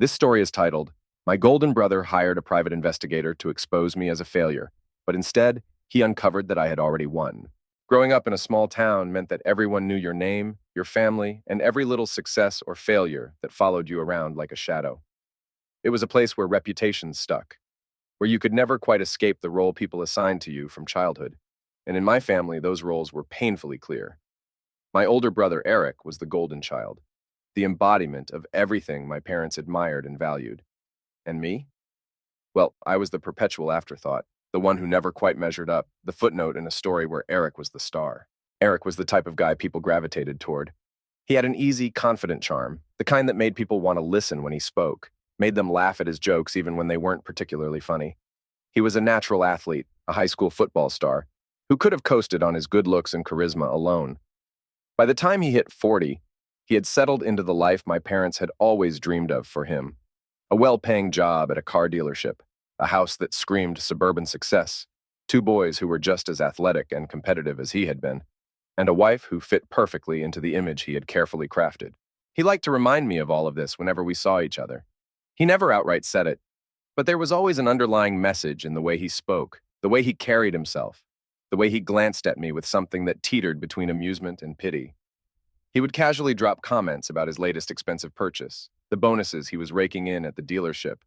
This story is titled, My Golden Brother Hired a Private Investigator to Expose Me as a Failure, but instead, he uncovered that I had already won. Growing up in a small town meant that everyone knew your name, your family, and every little success or failure that followed you around like a shadow. It was a place where reputations stuck, where you could never quite escape the role people assigned to you from childhood. And in my family, those roles were painfully clear. My older brother, Eric, was the golden child, the embodiment of everything my parents admired and valued. And me? Well, I was the perpetual afterthought, the one who never quite measured up, the footnote in a story where Eric was the star. Eric was the type of guy people gravitated toward. He had an easy, confident charm, the kind that made people want to listen when he spoke, made them laugh at his jokes even when they weren't particularly funny. He was a natural athlete, a high school football star, who could have coasted on his good looks and charisma alone. By the time he hit 40, he had settled into the life my parents had always dreamed of for him. A well-paying job at a car dealership, a house that screamed suburban success, two boys who were just as athletic and competitive as he had been, and a wife who fit perfectly into the image he had carefully crafted. He liked to remind me of all of this whenever we saw each other. He never outright said it, but there was always an underlying message in the way he spoke, the way he carried himself, the way he glanced at me with something that teetered between amusement and pity. He would casually drop comments about his latest expensive purchase, the bonuses he was raking in at the dealership,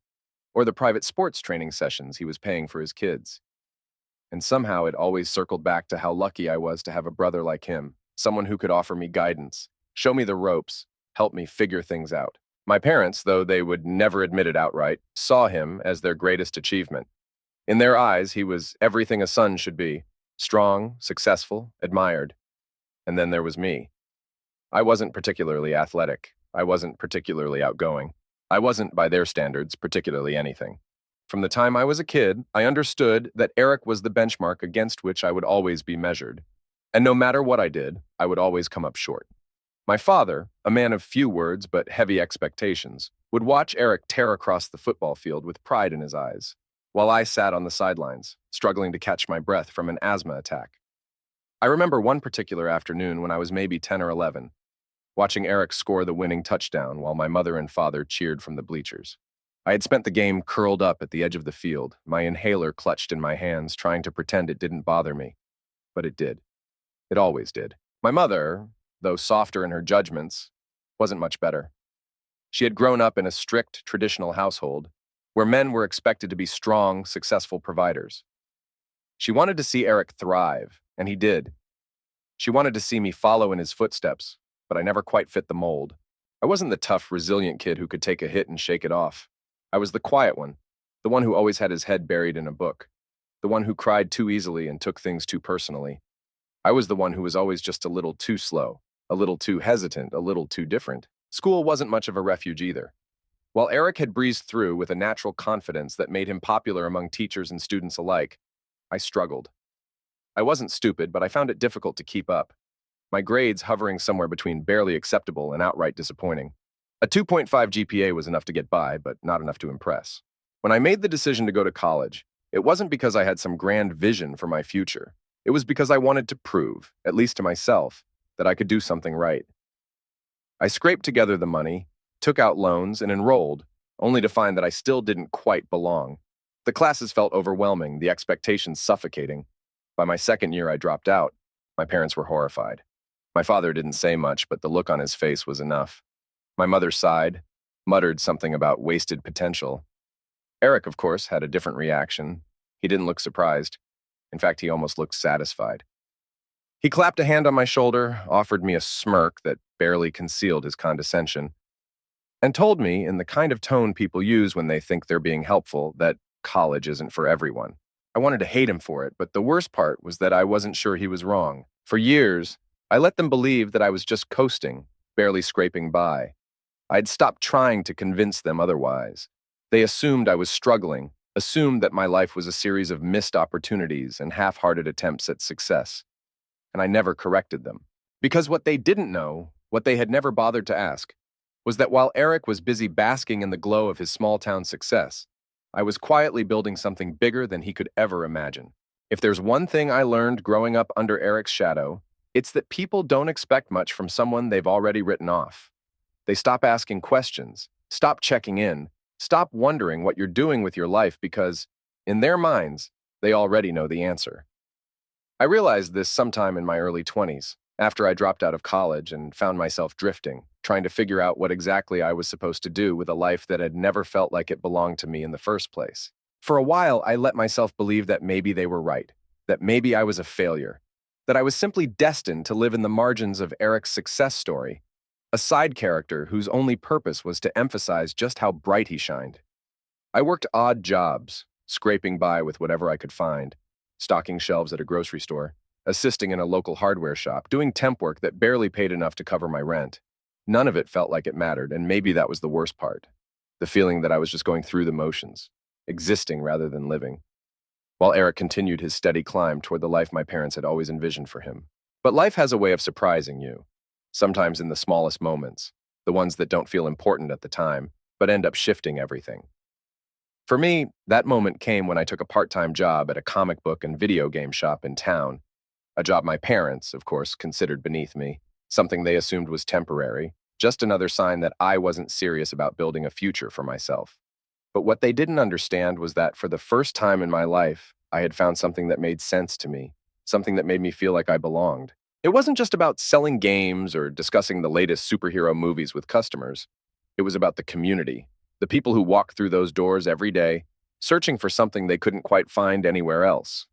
or the private sports training sessions he was paying for his kids. And somehow it always circled back to how lucky I was to have a brother like him, someone who could offer me guidance, show me the ropes, help me figure things out. My parents, though they would never admit it outright, saw him as their greatest achievement. In their eyes, he was everything a son should be, strong, successful, admired. And then there was me. I wasn't particularly athletic. I wasn't particularly outgoing. I wasn't, by their standards, particularly anything. From the time I was a kid, I understood that Eric was the benchmark against which I would always be measured. And no matter what I did, I would always come up short. My father, a man of few words but heavy expectations, would watch Eric tear across the football field with pride in his eyes, while I sat on the sidelines, struggling to catch my breath from an asthma attack. I remember one particular afternoon when I was maybe 10 or 11, watching Eric score the winning touchdown while my mother and father cheered from the bleachers. I had spent the game curled up at the edge of the field, my inhaler clutched in my hands, trying to pretend it didn't bother me. But it did. It always did. My mother, though softer in her judgments, wasn't much better. She had grown up in a strict, traditional household, where men were expected to be strong, successful providers. She wanted to see Eric thrive, and he did. She wanted to see me follow in his footsteps, but I never quite fit the mold. I wasn't the tough, resilient kid who could take a hit and shake it off. I was the quiet one, the one who always had his head buried in a book, the one who cried too easily and took things too personally. I was the one who was always just a little too slow, a little too hesitant, a little too different. School wasn't much of a refuge either. While Eric had breezed through with a natural confidence that made him popular among teachers and students alike, I struggled. I wasn't stupid, but I found it difficult to keep up, my grades hovering somewhere between barely acceptable and outright disappointing. A 2.5 GPA was enough to get by, but not enough to impress. When I made the decision to go to college, it wasn't because I had some grand vision for my future. It was because I wanted to prove, at least to myself, that I could do something right. I scraped together the money, took out loans, and enrolled, only to find that I still didn't quite belong. The classes felt overwhelming, the expectations suffocating. By my second year, I dropped out. My parents were horrified. My father didn't say much, but the look on his face was enough. My mother sighed, muttered something about wasted potential. Eric, of course, had a different reaction. He didn't look surprised. In fact, he almost looked satisfied. He clapped a hand on my shoulder, offered me a smirk that barely concealed his condescension, and told me, in the kind of tone people use when they think they're being helpful, that college isn't for everyone. I wanted to hate him for it, but the worst part was that I wasn't sure he was wrong. For years, I let them believe that I was just coasting, barely scraping by. I'd stopped trying to convince them otherwise. They assumed I was struggling, assumed that my life was a series of missed opportunities and half-hearted attempts at success. And I never corrected them. Because what they didn't know, what they had never bothered to ask, was that while Eric was busy basking in the glow of his small-town success, I was quietly building something bigger than he could ever imagine. If there's one thing I learned growing up under Eric's shadow, it's that people don't expect much from someone they've already written off. They stop asking questions, Stop checking in. Stop wondering what you're doing with your life because, in their minds, they already know the answer. I realized this sometime in my early 20s, after I dropped out of college and found myself drifting, trying to figure out what exactly I was supposed to do with a life that had never felt like it belonged to me in the first place. For a while, I let myself believe that maybe they were right, that maybe I was a failure, that I was simply destined to live in the margins of Eric's success story, a side character whose only purpose was to emphasize just how bright he shined. I worked odd jobs, scraping by with whatever I could find, stocking shelves at a grocery store, assisting in a local hardware shop, doing temp work that barely paid enough to cover my rent. None of it felt like it mattered, and maybe that was the worst part. The feeling that I was just going through the motions, existing rather than living, while Eric continued his steady climb toward the life my parents had always envisioned for him. But life has a way of surprising you, sometimes in the smallest moments, the ones that don't feel important at the time, but end up shifting everything. For me, that moment came when I took a part-time job at a comic book and video game shop in town, a job my parents, of course, considered beneath me, something they assumed was temporary, just another sign that I wasn't serious about building a future for myself. But what they didn't understand was that for the first time in my life, I had found something that made sense to me, something that made me feel like I belonged. It wasn't just about selling games or discussing the latest superhero movies with customers. It was about the community, the people who walked through those doors every day, searching for something they couldn't quite find anywhere else.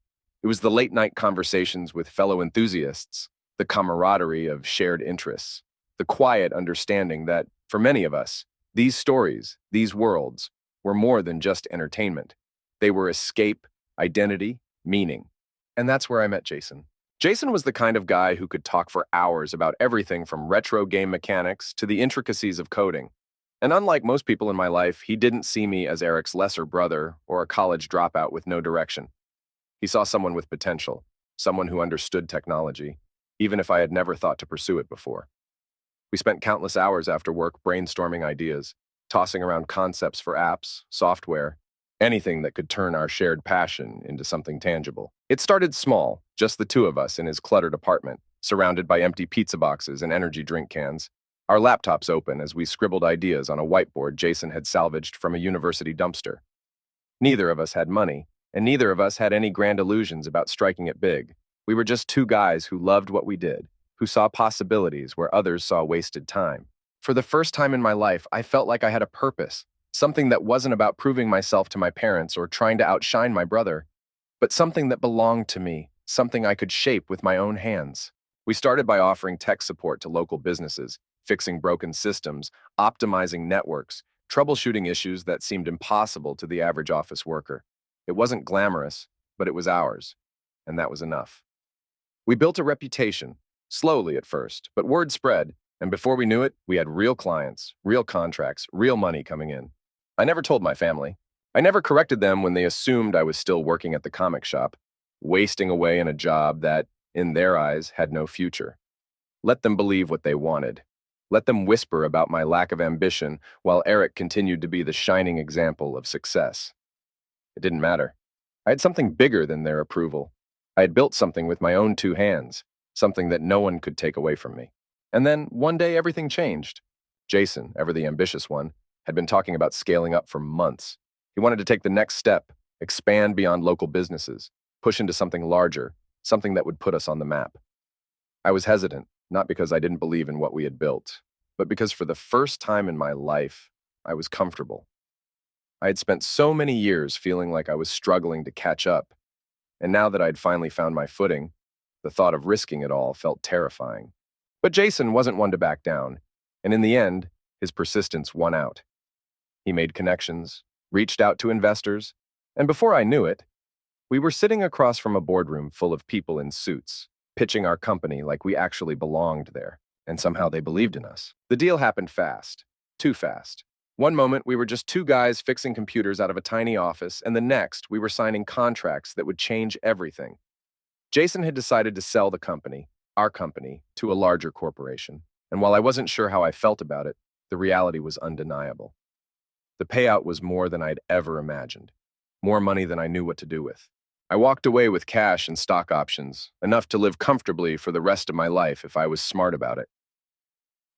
It was the late-night conversations with fellow enthusiasts, the camaraderie of shared interests, the quiet understanding that, for many of us, these stories, these worlds, were more than just entertainment. They were escape, identity, meaning. And that's where I met Jason. Jason was the kind of guy who could talk for hours about everything from retro game mechanics to the intricacies of coding. And unlike most people in my life, he didn't see me as Eric's lesser brother or a college dropout with no direction. He saw someone with potential, someone who understood technology, even if I had never thought to pursue it before. We spent countless hours after work brainstorming ideas, tossing around concepts for apps, software, anything that could turn our shared passion into something tangible. It started small, just the two of us in his cluttered apartment, surrounded by empty pizza boxes and energy drink cans, our laptops open as we scribbled ideas on a whiteboard Jason had salvaged from a university dumpster. Neither of us had money, and neither of us had any grand illusions about striking it big. We were just two guys who loved what we did, who saw possibilities where others saw wasted time. For the first time in my life, I felt like I had a purpose, something that wasn't about proving myself to my parents or trying to outshine my brother, but something that belonged to me, something I could shape with my own hands. We started by offering tech support to local businesses, fixing broken systems, optimizing networks, troubleshooting issues that seemed impossible to the average office worker. It wasn't glamorous, but it was ours, and that was enough. We built a reputation, slowly at first, but word spread, and before we knew it, we had real clients, real contracts, real money coming in. I never told my family. I never corrected them when they assumed I was still working at the comic shop, wasting away in a job that, in their eyes, had no future. Let them believe what they wanted. Let them whisper about my lack of ambition while Eric continued to be the shining example of success. It didn't matter. I had something bigger than their approval. I had built something with my own two hands, something that no one could take away from me. And then, one day, everything changed. Jason, ever the ambitious one, had been talking about scaling up for months. He wanted to take the next step, expand beyond local businesses, push into something larger, something that would put us on the map. I was hesitant, not because I didn't believe in what we had built, but because for the first time in my life, I was comfortable. I had spent so many years feeling like I was struggling to catch up, and now that I'd finally found my footing, the thought of risking it all felt terrifying. But Jason wasn't one to back down, and in the end, his persistence won out. He made connections, reached out to investors, and before I knew it, we were sitting across from a boardroom full of people in suits, pitching our company like we actually belonged there, and somehow they believed in us. The deal happened fast, too fast. One moment, we were just two guys fixing computers out of a tiny office, and the next, we were signing contracts that would change everything. Jason had decided to sell the company, our company, to a larger corporation, and while I wasn't sure how I felt about it, the reality was undeniable. The payout was more than I'd ever imagined, more money than I knew what to do with. I walked away with cash and stock options, enough to live comfortably for the rest of my life if I was smart about it.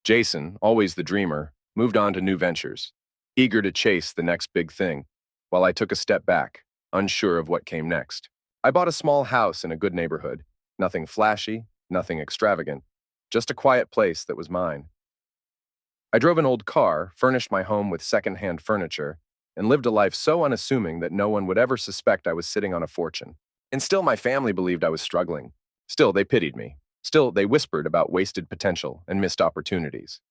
Jason, always the dreamer, moved on to new ventures. eager to chase the next big thing, while I took a step back, unsure of what came next. I bought a small house in a good neighborhood, nothing flashy, nothing extravagant, just a quiet place that was mine. I drove an old car, furnished my home with second-hand furniture, and lived a life so unassuming that no one would ever suspect I was sitting on a fortune. And still my family believed I was struggling. Still they pitied me. Still they whispered about wasted potential and missed opportunities.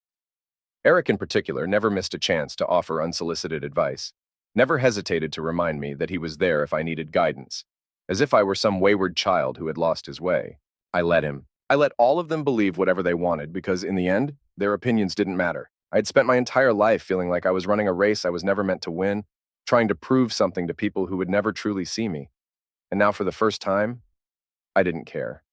Eric in particular never missed a chance to offer unsolicited advice, never hesitated to remind me that he was there if I needed guidance, as if I were some wayward child who had lost his way. I let him. I let all of them believe whatever they wanted because, in the end, their opinions didn't matter. I had spent my entire life feeling like I was running a race I was never meant to win, trying to prove something to people who would never truly see me. And now, for the first time, I didn't care.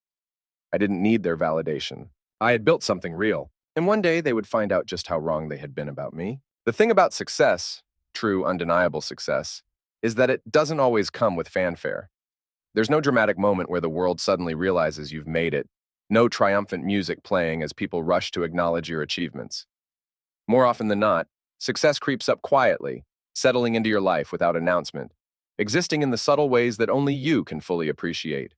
I didn't need their validation. I had built something real, and one day they would find out just how wrong they had been about me. The thing about success, true, undeniable success, is that it doesn't always come with fanfare. There's no dramatic moment where the world suddenly realizes you've made it, no triumphant music playing as people rush to acknowledge your achievements. More often than not, success creeps up quietly, settling into your life without announcement, existing in the subtle ways that only you can fully appreciate.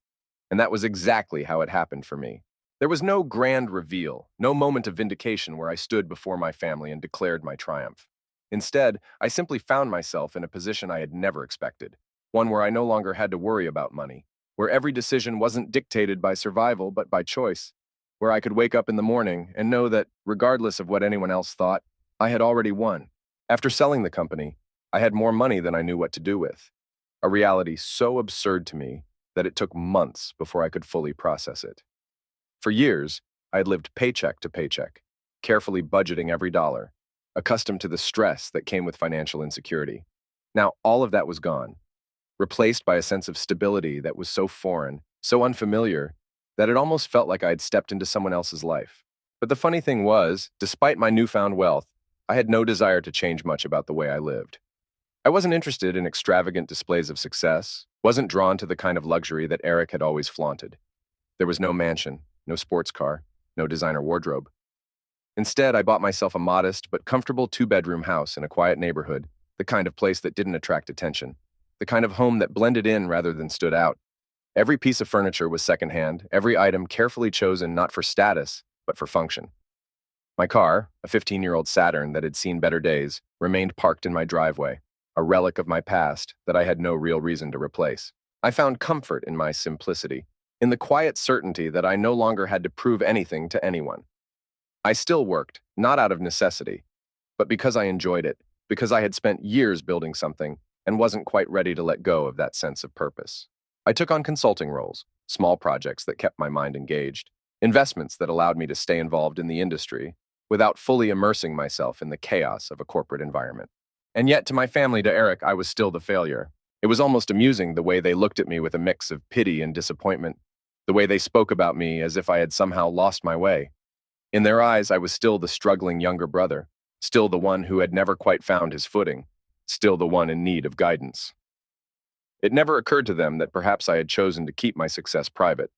And that was exactly how it happened for me. There was no grand reveal, no moment of vindication where I stood before my family and declared my triumph. Instead, I simply found myself in a position I had never expected, one where I no longer had to worry about money, where every decision wasn't dictated by survival but by choice, where I could wake up in the morning and know that, regardless of what anyone else thought, I had already won. After selling the company, I had more money than I knew what to do with, a reality so absurd to me that it took months before I could fully process it. For years, I had lived paycheck to paycheck, carefully budgeting every dollar, accustomed to the stress that came with financial insecurity. Now, all of that was gone, replaced by a sense of stability that was so foreign, so unfamiliar, that it almost felt like I had stepped into someone else's life. But the funny thing was, despite my newfound wealth, I had no desire to change much about the way I lived. I wasn't interested in extravagant displays of success, wasn't drawn to the kind of luxury that Eric had always flaunted. There was no mansion, no sports car, no designer wardrobe. Instead, I bought myself a modest but comfortable two-bedroom house in a quiet neighborhood, the kind of place that didn't attract attention, the kind of home that blended in rather than stood out. Every piece of furniture was secondhand, every item carefully chosen not for status, but for function. My car, a 15-year-old Saturn that had seen better days, remained parked in my driveway, a relic of my past that I had no real reason to replace. I found comfort in my simplicity, in the quiet certainty that I no longer had to prove anything to anyone. I still worked, not out of necessity, but because I enjoyed it, because I had spent years building something and wasn't quite ready to let go of that sense of purpose. I took on consulting roles, small projects that kept my mind engaged, investments that allowed me to stay involved in the industry without fully immersing myself in the chaos of a corporate environment. And yet, to my family, to Eric, I was still the failure. It was almost amusing the way they looked at me with a mix of pity and disappointment, the way they spoke about me as if I had somehow lost my way. In their eyes, I was still the struggling younger brother, still the one who had never quite found his footing, still the one in need of guidance. It never occurred to them that perhaps I had chosen to keep my success private,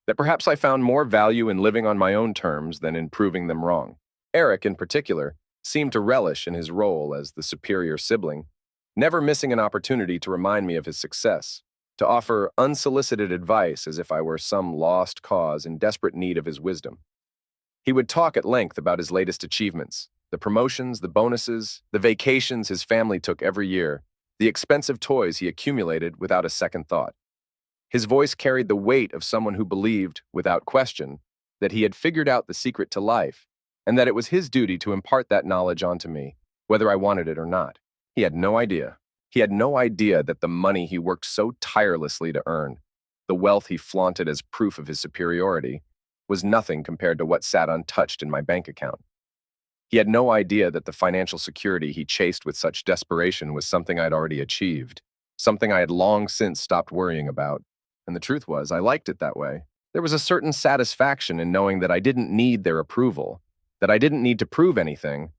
that perhaps I found more value in living on my own terms than in proving them wrong. Eric, in particular, seemed to relish in his role as the superior sibling, never missing an opportunity to remind me of his success, to offer unsolicited advice as if I were some lost cause in desperate need of his wisdom. He would talk at length about his latest achievements, the promotions, the bonuses, the vacations his family took every year, the expensive toys he accumulated without a second thought. His voice carried the weight of someone who believed, without question, that he had figured out the secret to life, and that it was his duty to impart that knowledge onto me, whether I wanted it or not. He had no idea. He had no idea that the money he worked so tirelessly to earn, the wealth he flaunted as proof of his superiority, was nothing compared to what sat untouched in my bank account. He had no idea that the financial security he chased with such desperation was something I'd already achieved, something I had long since stopped worrying about. And the truth was, I liked it that way. There was a certain satisfaction in knowing that I didn't need their approval, that I didn't need to prove anything,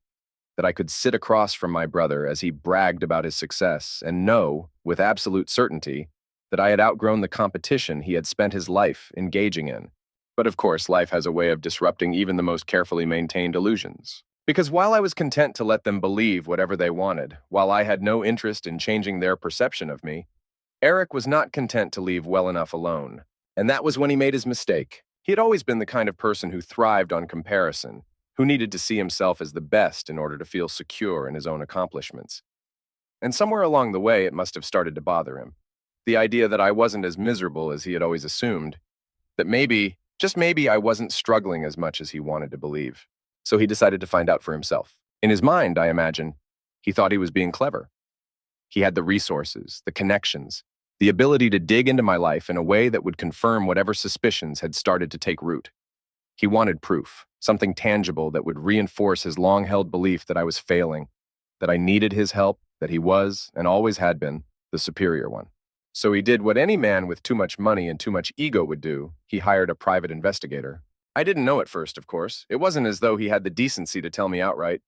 that I could sit across from my brother as he bragged about his success and know, with absolute certainty, that I had outgrown the competition he had spent his life engaging in. But of course, life has a way of disrupting even the most carefully maintained illusions. Because while I was content to let them believe whatever they wanted, while I had no interest in changing their perception of me, Eric was not content to leave well enough alone. And that was when he made his mistake. He had always been the kind of person who thrived on comparison, who needed to see himself as the best in order to feel secure in his own accomplishments. And somewhere along the way, it must have started to bother him. The idea that I wasn't as miserable as he had always assumed, that maybe, just maybe, I wasn't struggling as much as he wanted to believe. So he decided to find out for himself. In his mind, I imagine, he thought he was being clever. He had the resources, the connections, the ability to dig into my life in a way that would confirm whatever suspicions had started to take root. He wanted proof, something tangible that would reinforce his long-held belief that I was failing, that I needed his help, that he was, and always had been, the superior one. So he did what any man with too much money and too much ego would do. He hired a private investigator. I didn't know at first, of course. It wasn't as though he had the decency to tell me outright.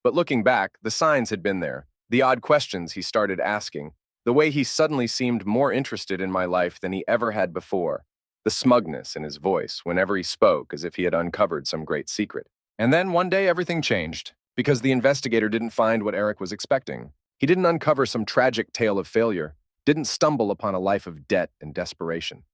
But looking back, the signs had been there. The odd questions he started asking, the way he suddenly seemed more interested in my life than he ever had before, the smugness in his voice whenever he spoke as if he had uncovered some great secret. And then one day everything changed, because the investigator didn't find what Eric was expecting. He didn't uncover some tragic tale of failure, didn't stumble upon a life of debt and desperation.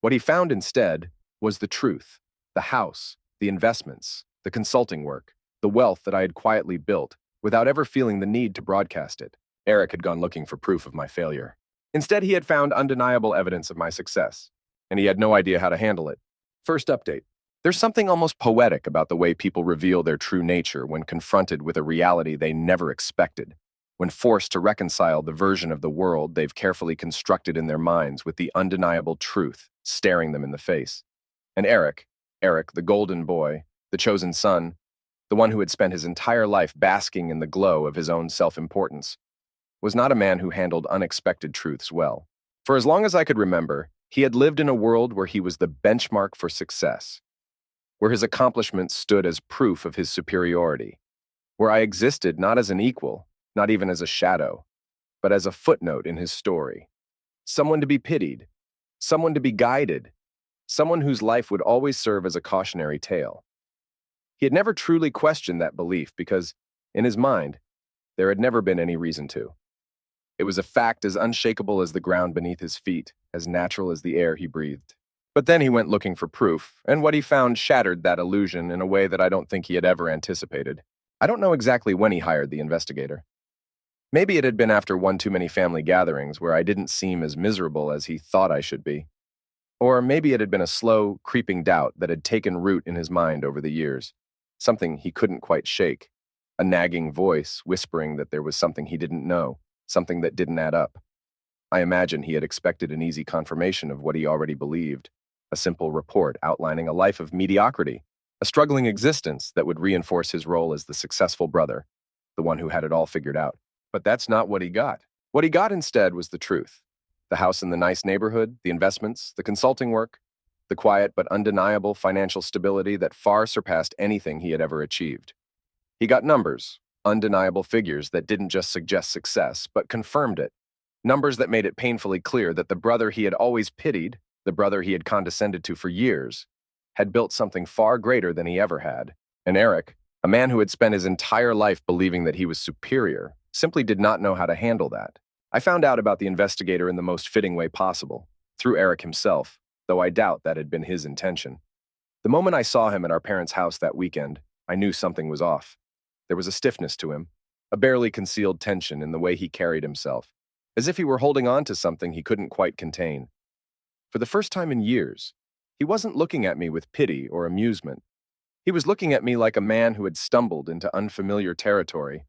What he found instead was the truth, the house, the investments, the consulting work, the wealth that I had quietly built without ever feeling the need to broadcast it. Eric had gone looking for proof of my failure. Instead, he had found undeniable evidence of my success, and he had no idea how to handle it. First update. There's something almost poetic about the way people reveal their true nature when confronted with a reality they never expected, when forced to reconcile the version of the world they've carefully constructed in their minds with the undeniable truth staring them in the face. And Eric, the golden boy, the chosen son, the one who had spent his entire life basking in the glow of his own self-importance, was not a man who handled unexpected truths well. For as long as I could remember, he had lived in a world where he was the benchmark for success, where his accomplishments stood as proof of his superiority, where I existed not as an equal, not even as a shadow, but as a footnote in his story. Someone to be pitied, someone to be guided, someone whose life would always serve as a cautionary tale. He had never truly questioned that belief because, in his mind, there had never been any reason to. It was a fact as unshakable as the ground beneath his feet, as natural as the air he breathed. But then he went looking for proof, and what he found shattered that illusion in a way that I don't think he had ever anticipated. I don't know exactly when he hired the investigator. Maybe it had been after one too many family gatherings where I didn't seem as miserable as he thought I should be. Or maybe it had been a slow, creeping doubt that had taken root in his mind over the years, something he couldn't quite shake, a nagging voice whispering that there was something he didn't know, something that didn't add up. I imagine he had expected an easy confirmation of what he already believed, a simple report outlining a life of mediocrity, a struggling existence that would reinforce his role as the successful brother, the one who had it all figured out. But that's not what he got. What he got instead was the truth. The house in the nice neighborhood, the investments, the consulting work, the quiet but undeniable financial stability that far surpassed anything he had ever achieved. He got numbers, undeniable figures that didn't just suggest success, but confirmed it. Numbers that made it painfully clear that the brother he had always pitied, the brother he had condescended to for years, had built something far greater than he ever had. And Eric, a man who had spent his entire life believing that he was superior, simply did not know how to handle that. I found out about the investigator in the most fitting way possible, through Eric himself, though I doubt that had been his intention. The moment I saw him at our parents' house that weekend, I knew something was off. There was a stiffness to him, a barely concealed tension in the way he carried himself, as if he were holding on to something he couldn't quite contain. For the first time in years, he wasn't looking at me with pity or amusement. He was looking at me like a man who had stumbled into unfamiliar territory,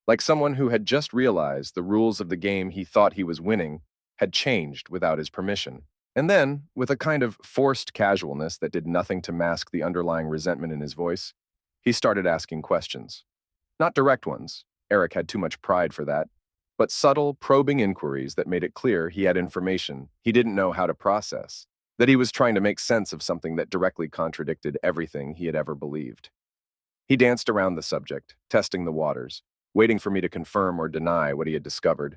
like someone who had just realized the rules of the game he thought he was winning had changed without his permission. And then, with a kind of forced casualness that did nothing to mask the underlying resentment in his voice, he started asking questions. Not direct ones, Eric had too much pride for that, but subtle, probing inquiries that made it clear he had information he didn't know how to process, that he was trying to make sense of something that directly contradicted everything he had ever believed. He danced around the subject, testing the waters, waiting for me to confirm or deny what he had discovered.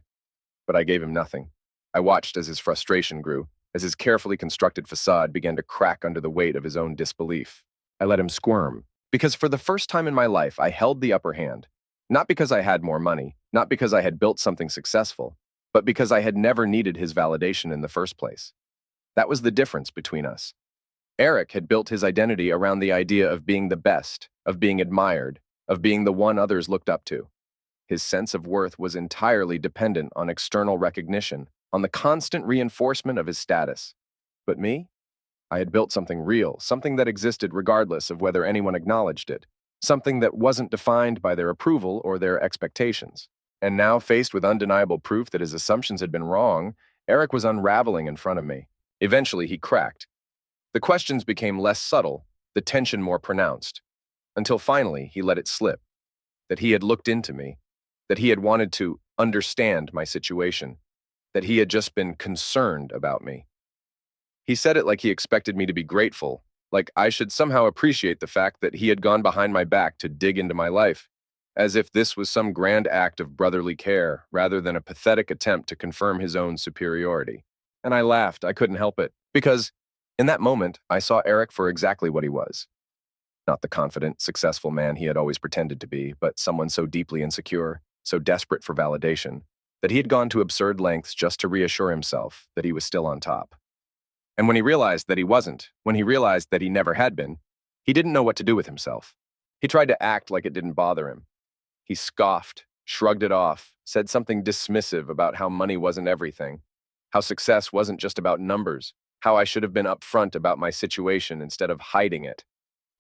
But I gave him nothing. I watched as his frustration grew, as his carefully constructed facade began to crack under the weight of his own disbelief. I let him squirm, Because for the first time in my life, I held the upper hand. Not because I had more money, not because I had built something successful, but because I had never needed his validation in the first place. That was the difference between us. Eric had built his identity around the idea of being the best, of being admired, of being the one others looked up to. His sense of worth was entirely dependent on external recognition, on the constant reinforcement of his status. But me? I had built something real, something that existed regardless of whether anyone acknowledged it, something that wasn't defined by their approval or their expectations. And now, faced with undeniable proof that his assumptions had been wrong, Eric was unraveling in front of me. Eventually, he cracked. The questions became less subtle, the tension more pronounced, until finally he let it slip, that he had looked into me, that he had wanted to understand my situation, that he had just been concerned about me. He said it like he expected me to be grateful, like I should somehow appreciate the fact that he had gone behind my back to dig into my life, as if this was some grand act of brotherly care rather than a pathetic attempt to confirm his own superiority. And I laughed, I couldn't help it, because in that moment, I saw Eric for exactly what he was. Not the confident, successful man he had always pretended to be, but someone so deeply insecure, so desperate for validation, that he had gone to absurd lengths just to reassure himself that he was still on top. And when he realized that he wasn't, when he realized that he never had been, he didn't know what to do with himself. He tried to act like it didn't bother him. He scoffed, shrugged it off, said something dismissive about how money wasn't everything, how success wasn't just about numbers, how I should have been upfront about my situation instead of hiding it.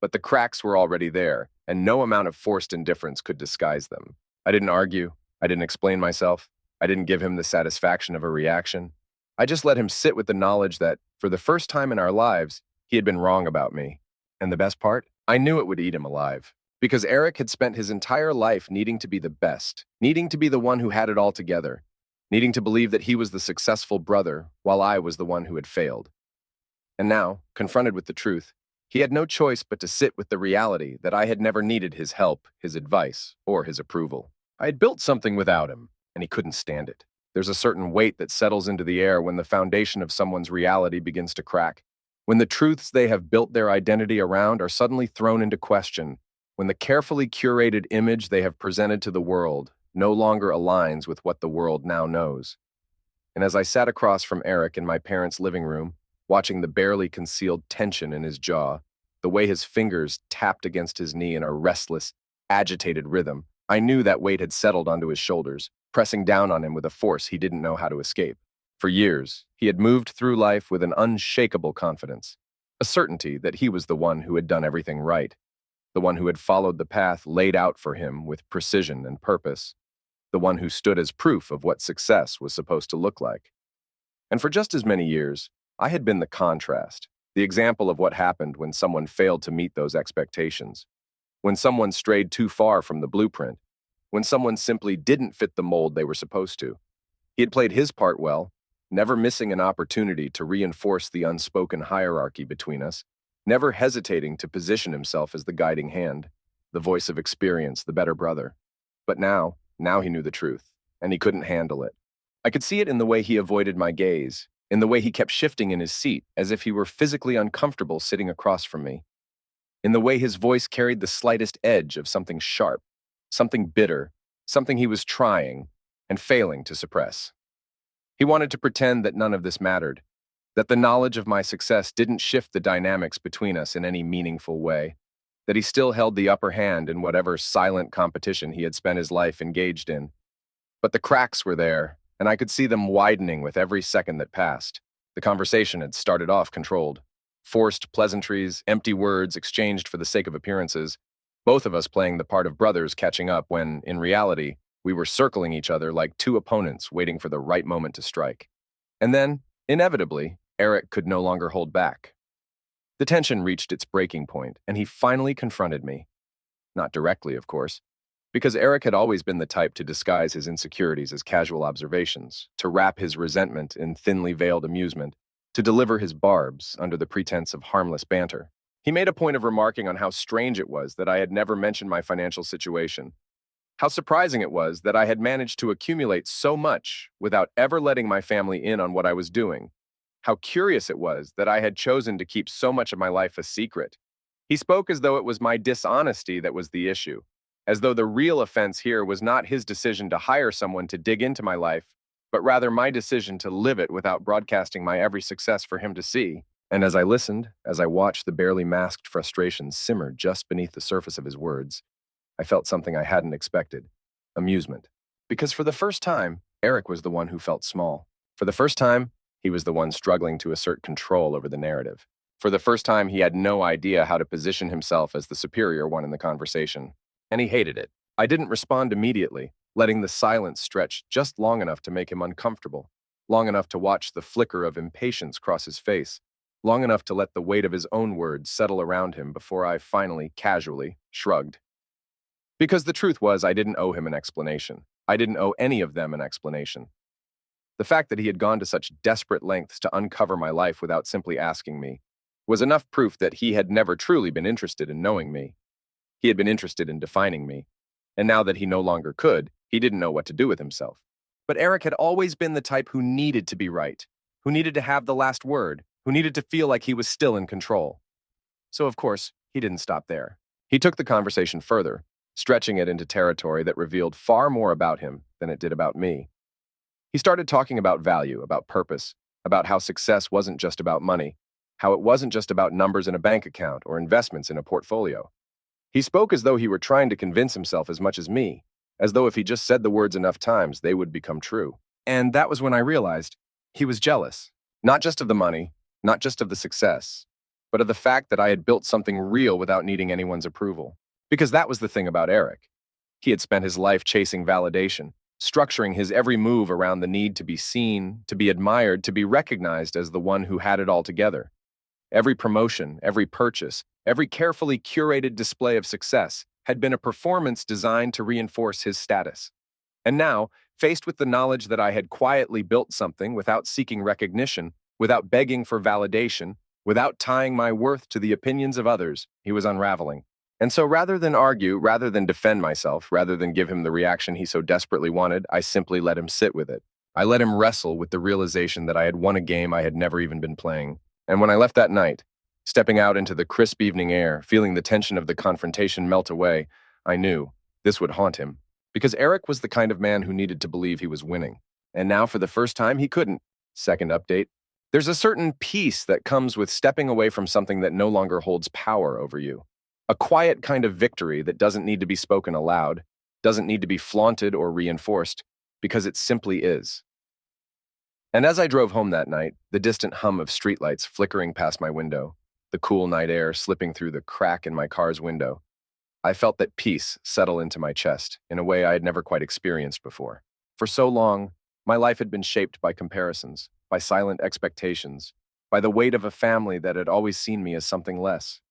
But the cracks were already there, and no amount of forced indifference could disguise them. I didn't argue. I didn't explain myself. I didn't give him the satisfaction of a reaction. I just let him sit with the knowledge that, for the first time in our lives, he had been wrong about me. And the best part? I knew it would eat him alive. Because Eric had spent his entire life needing to be the best, needing to be the one who had it all together, needing to believe that he was the successful brother while I was the one who had failed. And now, confronted with the truth, he had no choice but to sit with the reality that I had never needed his help, his advice, or his approval. I had built something without him, and he couldn't stand it. There's a certain weight that settles into the air when the foundation of someone's reality begins to crack, when the truths they have built their identity around are suddenly thrown into question, when the carefully curated image they have presented to the world no longer aligns with what the world now knows. And as I sat across from Eric in my parents' living room, watching the barely concealed tension in his jaw, the way his fingers tapped against his knee in a restless, agitated rhythm, I knew that weight had settled onto his shoulders, pressing down on him with a force he didn't know how to escape. For years, he had moved through life with an unshakable confidence, a certainty that he was the one who had done everything right, the one who had followed the path laid out for him with precision and purpose, the one who stood as proof of what success was supposed to look like. And for just as many years, I had been the contrast, the example of what happened when someone failed to meet those expectations, when someone strayed too far from the blueprint, when someone simply didn't fit the mold they were supposed to. He had played his part well, never missing an opportunity to reinforce the unspoken hierarchy between us, never hesitating to position himself as the guiding hand, the voice of experience, the better brother. But now he knew the truth, and he couldn't handle it. I could see it in the way he avoided my gaze, in the way he kept shifting in his seat as if he were physically uncomfortable sitting across from me, in the way his voice carried the slightest edge of something sharp, something bitter, something he was trying and failing to suppress. He wanted to pretend that none of this mattered, that the knowledge of my success didn't shift the dynamics between us in any meaningful way, that he still held the upper hand in whatever silent competition he had spent his life engaged in. But the cracks were there, and I could see them widening with every second that passed. The conversation had started off controlled. Forced pleasantries, empty words exchanged for the sake of appearances, both of us playing the part of brothers catching up when, in reality, we were circling each other like two opponents waiting for the right moment to strike. And then, inevitably, Eric could no longer hold back. The tension reached its breaking point, and he finally confronted me. Not directly, of course, because Eric had always been the type to disguise his insecurities as casual observations, to wrap his resentment in thinly veiled amusement, to deliver his barbs under the pretense of harmless banter. He made a point of remarking on how strange it was that I had never mentioned my financial situation, how surprising it was that I had managed to accumulate so much without ever letting my family in on what I was doing, how curious it was that I had chosen to keep so much of my life a secret. He spoke as though it was my dishonesty that was the issue, as though the real offense here was not his decision to hire someone to dig into my life, but rather my decision to live it without broadcasting my every success for him to see. And as I listened, as I watched the barely masked frustration simmer just beneath the surface of his words, I felt something I hadn't expected: amusement. Because for the first time, Eric was the one who felt small. For the first time, he was the one struggling to assert control over the narrative. For the first time, he had no idea how to position himself as the superior one in the conversation. And he hated it. I didn't respond immediately, letting the silence stretch just long enough to make him uncomfortable, long enough to watch the flicker of impatience cross his face, long enough to let the weight of his own words settle around him before I finally, casually, shrugged. Because the truth was, I didn't owe him an explanation. I didn't owe any of them an explanation. The fact that he had gone to such desperate lengths to uncover my life without simply asking me was enough proof that he had never truly been interested in knowing me. He had been interested in defining me. And now that he no longer could, he didn't know what to do with himself. But Eric had always been the type who needed to be right, who needed to have the last word, who needed to feel like he was still in control. So, of course, he didn't stop there. He took the conversation further, stretching it into territory that revealed far more about him than it did about me. He started talking about value, about purpose, about how success wasn't just about money, how it wasn't just about numbers in a bank account or investments in a portfolio. He spoke as though he were trying to convince himself as much as me, as though if he just said the words enough times, they would become true. And that was when I realized he was jealous, not just of the money, not just of the success, but of the fact that I had built something real without needing anyone's approval. Because that was the thing about Eric. He had spent his life chasing validation, structuring his every move around the need to be seen, to be admired, to be recognized as the one who had it all together. Every promotion, every purchase, every carefully curated display of success had been a performance designed to reinforce his status. And now, faced with the knowledge that I had quietly built something without seeking recognition, without begging for validation, without tying my worth to the opinions of others, he was unraveling. And so rather than argue, rather than defend myself, rather than give him the reaction he so desperately wanted, I simply let him sit with it. I let him wrestle with the realization that I had won a game I had never even been playing. And when I left that night, stepping out into the crisp evening air, feeling the tension of the confrontation melt away, I knew this would haunt him. Because Eric was the kind of man who needed to believe he was winning. And now, for the first time, he couldn't. Second update. There's a certain peace that comes with stepping away from something that no longer holds power over you. A quiet kind of victory that doesn't need to be spoken aloud, doesn't need to be flaunted or reinforced, because it simply is. And as I drove home that night, the distant hum of streetlights flickering past my window, the cool night air slipping through the crack in my car's window, I felt that peace settle into my chest in a way I had never quite experienced before. For so long, my life had been shaped by comparisons, by silent expectations, by the weight of a family that had always seen me as something less.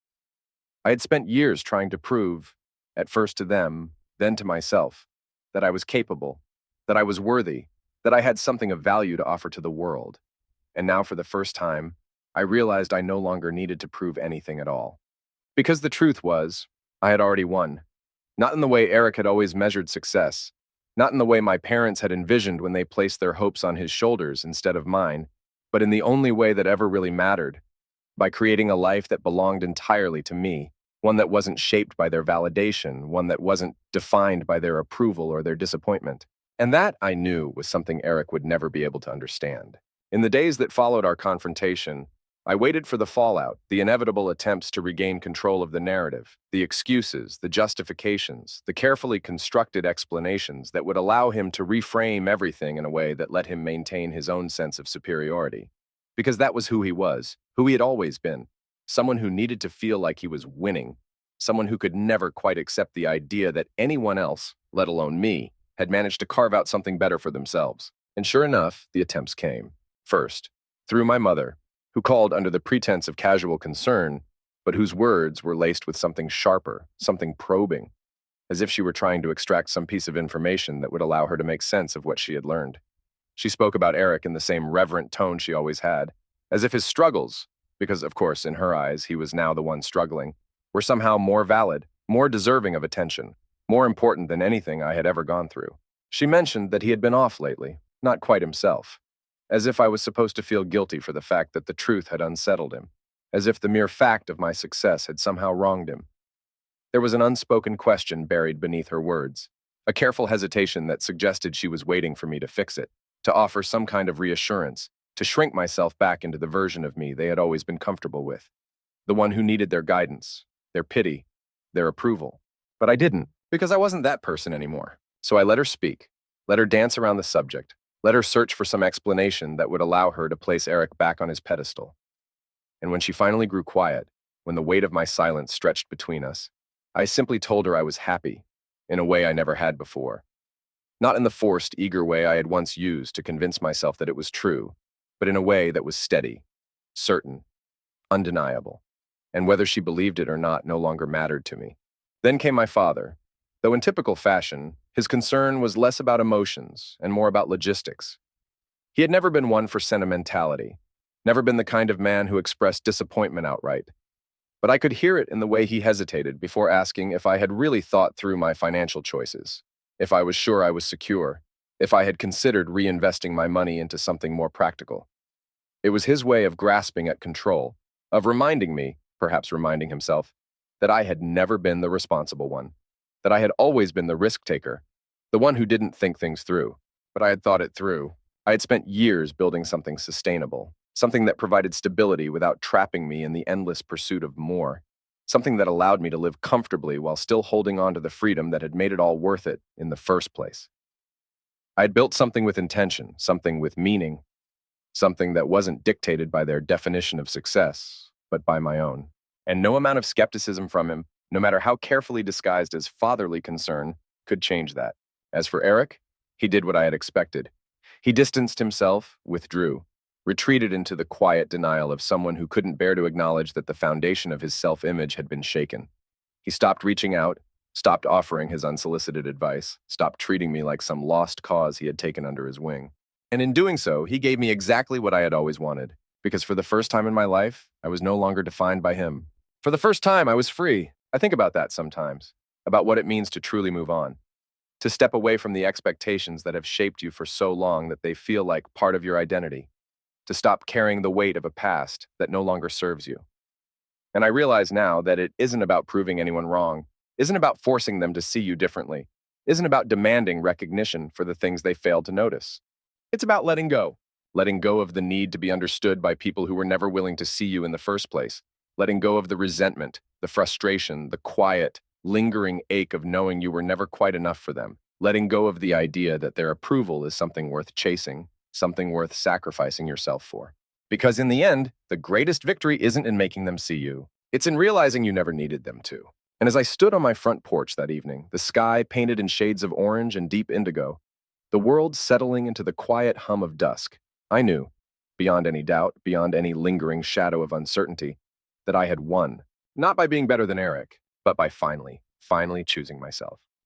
I had spent years trying to prove, at first to them, then to myself, that I was capable, that I was worthy, that I had something of value to offer to the world. And now, for the first time, I realized I no longer needed to prove anything at all. Because the truth was, I had already won. Not in the way Eric had always measured success, not in the way my parents had envisioned when they placed their hopes on his shoulders instead of mine, but in the only way that ever really mattered, by creating a life that belonged entirely to me, one that wasn't shaped by their validation, one that wasn't defined by their approval or their disappointment. And that, I knew, was something Eric would never be able to understand. In the days that followed our confrontation, I waited for the fallout, the inevitable attempts to regain control of the narrative, the excuses, the justifications, the carefully constructed explanations that would allow him to reframe everything in a way that let him maintain his own sense of superiority. Because that was who he was, who he had always been, someone who needed to feel like he was winning, someone who could never quite accept the idea that anyone else, let alone me, had managed to carve out something better for themselves. And sure enough, the attempts came. First, through my mother, who called under the pretense of casual concern, but whose words were laced with something sharper, something probing, as if she were trying to extract some piece of information that would allow her to make sense of what she had learned. She spoke about Eric in the same reverent tone she always had, as if his struggles, because of course in her eyes he was now the one struggling, were somehow more valid, more deserving of attention, more important than anything I had ever gone through. She mentioned that he had been off lately, not quite himself, as if I was supposed to feel guilty for the fact that the truth had unsettled him. as if the mere fact of my success had somehow wronged him. There was an unspoken question buried beneath her words, a careful hesitation that suggested she was waiting for me to fix it, to offer some kind of reassurance, to shrink myself back into the version of me they had always been comfortable with, the one who needed their guidance, their pity, their approval. But I didn't, because I wasn't that person anymore. So I let her speak, let her dance around the subject, let her search for some explanation that would allow her to place Eric back on his pedestal. And when she finally grew quiet, when the weight of my silence stretched between us, I simply told her I was happy, in a way I never had before. Not in the forced, eager way I had once used to convince myself that it was true, but in a way that was steady, certain, undeniable. And whether she believed it or not no longer mattered to me. Then came my father. Though in typical fashion, his concern was less about emotions and more about logistics. He had never been one for sentimentality, never been the kind of man who expressed disappointment outright. But I could hear it in the way he hesitated before asking if I had really thought through my financial choices, if I was sure I was secure, if I had considered reinvesting my money into something more practical. It was his way of grasping at control, of reminding me, perhaps reminding himself, that I had never been the responsible one, that I had always been the risk-taker, the one who didn't think things through. But I had thought it through. I had spent years building something sustainable, something that provided stability without trapping me in the endless pursuit of more, something that allowed me to live comfortably while still holding on to the freedom that had made it all worth it in the first place. I had built something with intention, something with meaning, something that wasn't dictated by their definition of success, but by my own. And no amount of skepticism from him, no matter how carefully disguised as fatherly concern, could change that. As for Eric, he did what I had expected. He distanced himself, withdrew, retreated into the quiet denial of someone who couldn't bear to acknowledge that the foundation of his self-image had been shaken. He stopped reaching out, stopped offering his unsolicited advice, stopped treating me like some lost cause he had taken under his wing. And in doing so, he gave me exactly what I had always wanted, because for the first time in my life, I was no longer defined by him. For the first time, I was free. I think about that sometimes, about what it means to truly move on, to step away from the expectations that have shaped you for so long that they feel like part of your identity, to stop carrying the weight of a past that no longer serves you. And I realize now that it isn't about proving anyone wrong, isn't about forcing them to see you differently, isn't about demanding recognition for the things they failed to notice. It's about letting go of the need to be understood by people who were never willing to see you in the first place, letting go of the resentment, the frustration, the quiet, lingering ache of knowing you were never quite enough for them, letting go of the idea that their approval is something worth chasing, something worth sacrificing yourself for. Because in the end, the greatest victory isn't in making them see you. It's in realizing you never needed them to. And as I stood on my front porch that evening, the sky painted in shades of orange and deep indigo, the world settling into the quiet hum of dusk, I knew, beyond any doubt, beyond any lingering shadow of uncertainty, that I had won, not by being better than Eric, but by finally choosing myself.